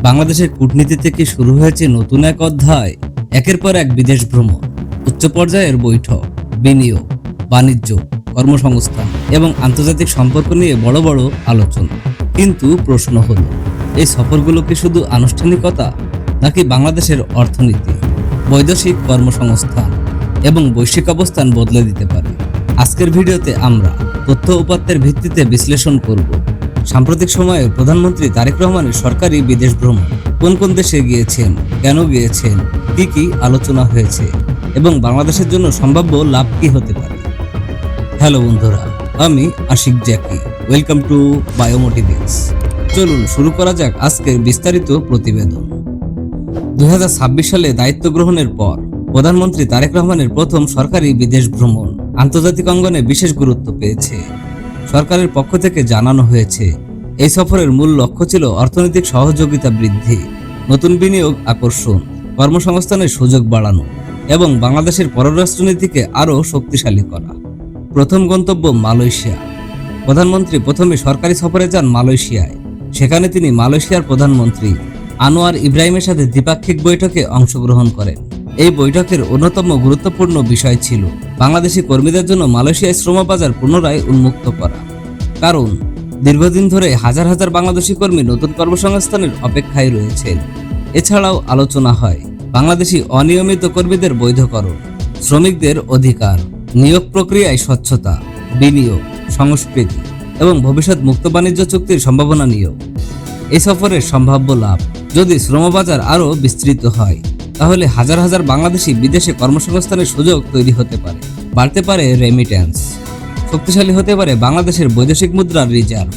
বাংলাদেশের কূটনীতি থেকে শুরু হয়েছে নতুন এক অধ্যায়। একের পর এক বিদেশ ভ্রমণ, উচ্চ পর্যায়ের বৈঠক, বিনিয়োগ, বাণিজ্য, কর্মসংস্থান এবং আন্তর্জাতিক সম্পর্ক নিয়ে বড় বড় আলোচনা। কিন্তু প্রশ্ন হলো, এই সফরগুলো কি শুধু আনুষ্ঠানিকতা, নাকি বাংলাদেশের অর্থনীতি, বৈদেশিক কর্মসংস্থান এবং বৈশ্বিক অবস্থান বদলে দিতে পারে? আজকের ভিডিওতে আমরা তথ্য উপাত্তের ভিত্তিতে বিশ্লেষণ করব সাম্প্রতিক সময়ে প্রধানমন্ত্রী তারেক রহমানের সরকারি বিদেশ ভ্রমণ, কোন কোন দেশে গিয়েছেন, কেন গিয়েছেন, কি কি আলোচনা হয়েছে এবং বাংলাদেশের জন্য সম্ভাব্য লাভ কি হতে পারে। হ্যালো বন্ধুরা, আমি আশিক জ্যাকি। ওয়েলকাম টু বায়োমোটিভেক্স। চলুন শুরু করা যাক আজকের বিস্তারিত প্রতিবেদন। 2026 সালে দায়িত্ব গ্রহণের পর প্রধানমন্ত্রী তারেক রহমানের প্রথম সরকারি বিদেশ ভ্রমণ আন্তর্জাতিক অঙ্গনে বিশেষ গুরুত্ব পেয়েছে। সরকারের পক্ষ থেকে জানানো হয়েছে, এই সফরের মূল লক্ষ্য ছিল অর্থনৈতিক সহযোগিতা বৃদ্ধি, নতুন বিনিয়োগ আকর্ষণ, কর্মসংস্থানের সুযোগ বাড়ানো এবং বাংলাদেশের পররাষ্ট্রনীতিকে আরও শক্তিশালী করা। প্রথম গন্তব্য মালয়েশিয়া। প্রধানমন্ত্রী প্রথমে সরকারি সফরে যান মালয়েশিয়ায়। সেখানে তিনি মালয়েশিয়ার প্রধানমন্ত্রী আনোয়ার ইব্রাহিমের সাথে দ্বিপাক্ষিক বৈঠকে অংশগ্রহণ করেন। এই বৈঠকের অন্যতম গুরুত্বপূর্ণ বিষয় ছিল বাংলাদেশি কর্মীদের জন্য মালয়েশিয়ায় শ্রমবাজার পুনরায় উন্মুক্ত করা। কারণ দীর্ঘদিন ধরে হাজার হাজার বাংলাদেশি কর্মী নতুন কর্মসংস্থানের অপেক্ষায় রয়েছেন। এছাড়াও আলোচনা হয় বাংলাদেশি অনিয়মিত কর্মীদের বৈধকরণ, শ্রমিকদের অধিকার, নিয়োগ প্রক্রিয়ায় স্বচ্ছতা, বিনিয়োগ, সংস্কৃতি এবং ভবিষ্যৎ মুক্ত বাণিজ্য চুক্তির সম্ভাবনা নিয়েও। এই সফরের সম্ভাব্য লাভ, যদি শ্রমবাজার আরও বিস্তৃত হয় তাহলে হাজার হাজার বাংলাদেশি বিদেশে কর্মসংস্থানের সুযোগ তৈরি হতে পারে, বাড়তে পারে রেমিট্যান্স, শক্তিশালী হতে পারে বাংলাদেশের বৈদেশিক মুদ্রার রিজার্ভ।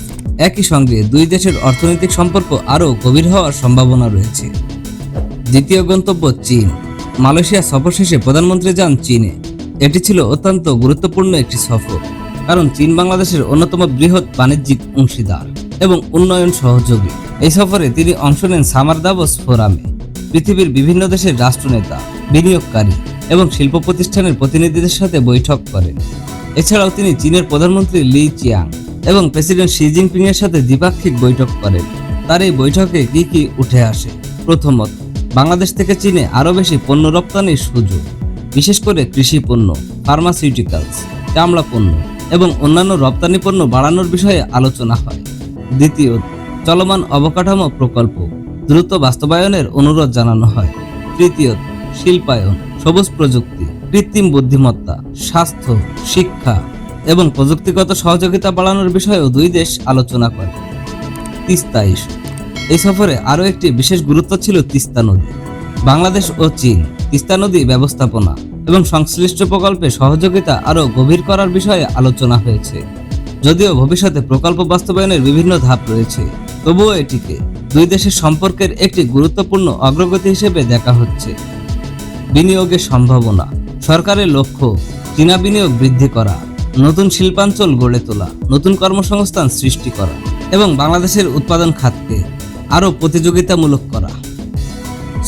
একই সঙ্গে দুই দেশের অর্থনৈতিক সম্পর্ক আরও গভীর হওয়ার সম্ভাবনা রয়েছে। দ্বিতীয় গন্তব্য চীন। মালয়েশিয়া সফর শেষে প্রধানমন্ত্রী যান চীনে। এটি ছিল অত্যন্ত গুরুত্বপূর্ণ একটি সফর, কারণ চীন বাংলাদেশের অন্যতম বৃহৎ বাণিজ্যিক অংশীদার এবং উন্নয়ন সহযোগী। এই সফরে তিনি অংশ নেন সামার দাভোস ফোরামে। পৃথিবীর বিভিন্ন দেশের রাষ্ট্রনেতা, বিনিয়োগকারী এবং শিল্প প্রতিষ্ঠানের প্রতিনিধিদের সাথে বৈঠক করেন। এছাড়াও তিনি চীনের প্রধানমন্ত্রী লি চিয়াং এবং প্রেসিডেন্ট শি জিনপিং এর সাথে দ্বিপাক্ষিক বৈঠক করেন। তার এই বৈঠকে কি কি উঠে আসে? প্রথমত, বাংলাদেশ থেকে চীনে আরও বেশি পণ্য রপ্তানির সুযোগ, বিশেষ করে কৃষি পণ্য, ফার্মাসিউটিক্যালস, চামড়া পণ্য এবং অন্যান্য রপ্তানি পণ্য বাড়ানোর বিষয়ে আলোচনা হয়। দ্বিতীয়ত, চলমান অবকাঠামো প্রকল্প দ্রুত বাস্তবায়নের অনুরোধ জানানো হয়। তৃতীয়ত, শিল্পায়ন, সবুজ প্রযুক্তি, কৃত্রিম বুদ্ধিমত্তা, স্বাস্থ্য, শিক্ষা এবং প্রযুক্তিগত সহযোগিতা বাড়ানোর বিষয়েও দুই দেশ আলোচনা করে। তিস্তা ইস্যু। এই সফরে আরও একটি বিশেষ গুরুত্ব ছিল তিস্তা নদী। বাংলাদেশ ও চীন তিস্তা নদী ব্যবস্থাপনা এবং সংশ্লিষ্ট প্রকল্পে সহযোগিতা আরও গভীর করার বিষয়ে আলোচনা হয়েছে। যদিও ভবিষ্যতে প্রকল্প বাস্তবায়নের বিভিন্ন ধাপ রয়েছে, তবুও এটিকে দুই দেশের সম্পর্কের একটি গুরুত্বপূর্ণ অগ্রগতি হিসেবে দেখা হচ্ছে। বিনিয়োগের সম্ভাবনা। সরকারের লক্ষ্য চীনা বিনিয়োগ বৃদ্ধি করা, নতুন শিল্পাঞ্চল গড়ে তোলা, নতুন কর্মসংস্থান সৃষ্টি করা এবং বাংলাদেশের উৎপাদন খাতকে আরও প্রতিযোগিতামূলক করা।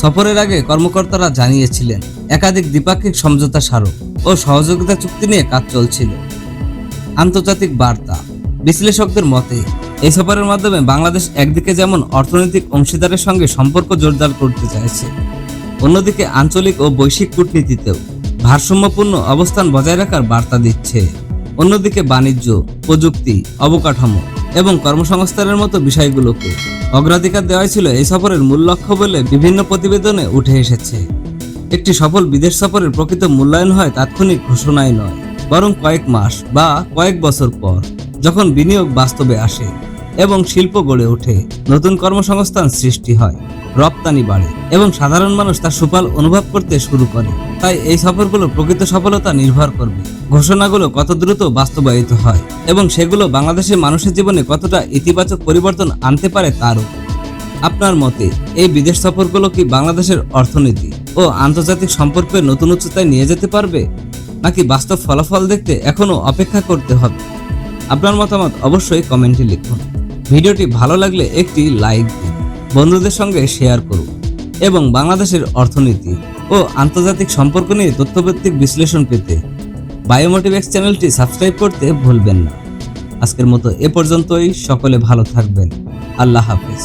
সফরের আগে কর্মকর্তারা জানিয়েছিলেন একাধিক দ্বিপাক্ষিক সমঝোতা স্মারক ও সহযোগিতা চুক্তি নিয়ে কাজ চলছিল। আন্তর্জাতিক বার্তা। বিশ্লেষকদের মতে এই সফরের মাধ্যমে বাংলাদেশ একদিকে যেমন অর্থনৈতিক অংশীদারের সঙ্গে সম্পর্ক জোরদার করতে চাইছে, অন্যদিকে আঞ্চলিক ও বৈশ্বিক কূটনীতিতেও ভারসাম্যপূর্ণ অবস্থান বজায় রাখার বার্তা দিচ্ছে। অন্যদিকে বাণিজ্য, প্রযুক্তি, অবকাঠামো এবং কর্মসংস্থানের মতো বিষয়গুলোকে অগ্রাধিকার দেওয়া ছিল এই সফরের মূল লক্ষ্য বলে বিভিন্ন প্রতিবেদনে উঠে এসেছে। একটি সফল বিদেশ সফরের প্রকৃত মূল্যায়ন হয় তাৎক্ষণিক ঘোষণায় নয়, বরং কয়েক মাস বা কয়েক বছর পর, যখন বিনিয়োগ বাস্তবে আসে এবং শিল্প গড়ে ওঠে, নতুন কর্মসংস্থান সৃষ্টি হয়, রপ্তানি বাড়ে এবং সাধারণ মানুষ তার সুফল অনুভব করতে শুরু করে। তাই এই সফরগুলো প্রকৃত সফলতা নির্ভর করবে ঘোষণাগুলো কত দ্রুত বাস্তবায়িত হয় এবং সেগুলো বাংলাদেশের মানুষের জীবনে কতটা ইতিবাচক পরিবর্তন আনতে পারে তার উপর। আপনার মতে এই বিদেশ সফরগুলো কি বাংলাদেশের অর্থনীতি ও আন্তর্জাতিক সম্পর্কের নতুন উচ্চতায় নিয়ে যেতে পারবে, নাকি বাস্তব ফলাফল দেখতে এখনো অপেক্ষা করতে হবে? আপনার মতামত অবশ্যই কমেন্টে লিখুন। ভিডিওটি ভালো লাগলে একটি লাইক দিন, বন্ধুদের সঙ্গে শেয়ার করুন এবং বাংলাদেশের অর্থনীতি ও আন্তর্জাতিক সম্পর্ক নিয়ে তথ্যভিত্তিক বিশ্লেষণ পেতে বায়োমোটিভেক্স চ্যানেলটি সাবস্ক্রাইব করতে ভুলবেন না। আজকের মতো এ পর্যন্তই। সকলে ভালো থাকবেন। আল্লাহ হাফেজ।